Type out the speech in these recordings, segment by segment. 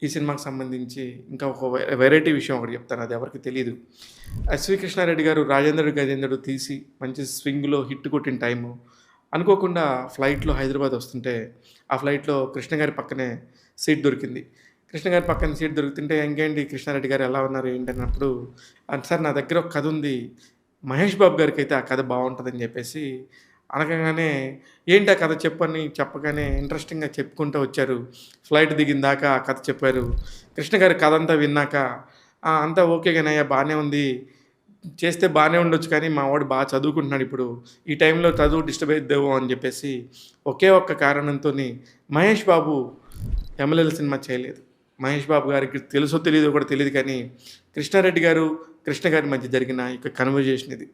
ఈ సినిమాకి సంబంధించి ఇంకా ఒక వెరైటీ విషయం ఒకటి చెప్తాను. అది ఎవరికీ తెలీదు. 'ఎస్వి కృష్ణారెడ్డి' గారు 'రాజేంద్రుడు గజేంద్రుడు' తీసి మంచి స్వింగ్‌లో హిట్ కొట్టిన టైము. అనుకోకుండా ఫ్లైట్‌లో హైదరాబాద్ వస్తుంటే, ఆ ఫ్లైట్‌లో కృష్ణ గారి పక్కనే సీట్ దొరికింది. కృష్ణ గారి పక్కన సీట్ దొరుకుతుంటే, "ఇంకేంటి కృష్ణారెడ్డి గారు ఎలా ఉన్నారు? ఏంటి?" అన్నప్పుడు, "సార్ నా దగ్గర ఒక కథ ఉంది. మహేష్ బాబు గారికైతే ఆ కథ బావుంటదని" చెప్పేసి అనగంగానే, "ఏంటి ఆ కథ చెప్పు" అని చెప్పగానే ఇంట్రెస్టింగ్‌గా చెప్పుకుంటూ వచ్చారు. ఫ్లైట్ దిగిన దాకా ఆ కథ చెప్పారు. కృష్ణ గారి కథ అంతా విన్నాక, "ఆ! అంతా ఓకే గానయ్య బానే ఉంది. చేస్తే బానే ఉండొచ్చు కానీ, మా వాడు బా చదువుకుంటున్నాడు ఇప్పుడు. ఈ టైంలో చదువు డిస్టర్బ్ అయిద్దేమో" అని చెప్పేసి ఒకే ఒక్క కారణంతోని మహేష్ బాబు 'యమలీల' సినిమా చేయలేదు. మహేష్ బాబు గారికి తెలుసో తెలీదో కూడా తెలీదు కానీ, కృష్ణారెడ్డి గారు, కృష్ణ గారి మధ్య జరిగిన యొక్క కన్వర్జేషన్ ఇది.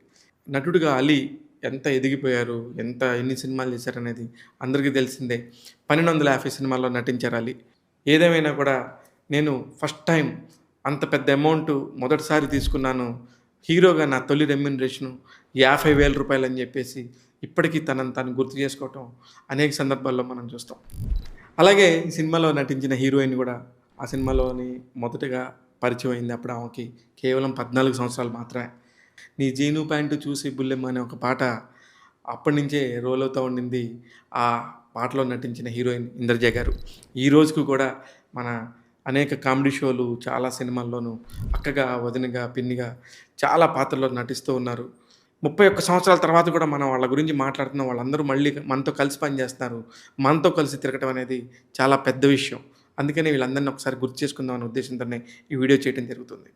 నటుడుగా 'అలీ' ఎంత ఎదిగిపోయారు, ఎన్ని సినిమాలు చేశారనేది అందరికీ తెలిసిందే. 1250 సినిమాల్లో నటించారు 'అలీ.' ఏదేమైనా కూడా నేను ఫస్ట్ టైమ్ అంత పెద్ద అమౌంట్ మొదటిసారి తీసుకున్నాను. హీరోగా నా తొలి రెమ్యూనరేషను రూ. 50,000 అని చెప్పేసి ఇప్పటికీ తనని తాను గుర్తు చేసుకోవటం అనేక సందర్భాల్లో మనం చూస్తాం. అలాగే ఈ సినిమాలో నటించిన హీరోయిన్ గూడా ఆ సినిమాలోని మొదటగా పరిచయం అయింది. అప్పుడు ఆమెకి కేవలం 14 సంవత్సరాలు మాత్రమే. 'నీ జీను ప్యాంటు చూసి బుల్లెమ్మ' అనే ఒక పాట అప్పటినుంచే రోల్ అవుతా ఉండింది. ఆ పాటలో నటించిన హీరోయిన్ ఇంద్రజ గారు. ఈ రోజుకి కూడా మన అనేక కామెడీ షోలు, చాలా సినిమాల్లోనూ అక్కగా, వదినగా, పిన్నిగా చాలా పాత్రల్లో నటిస్తూ ఉన్నారు. 31 సంవత్సరాల తర్వాత కూడా మనం వాళ్ళ గురించి మాట్లాడుతున్నాం. వాళ్ళందరూ మళ్ళీ మనతో కలిసి పనిచేస్తున్నారు. మనతో కలిసి తిరగటం అనేది చాలా పెద్ద విషయం. అందుకనే వీళ్ళందరిని ఒకసారి గుర్తు చేసుకుందాం అనే ఉద్దేశంతోనే ఈ వీడియో చేయటం జరుగుతుంది.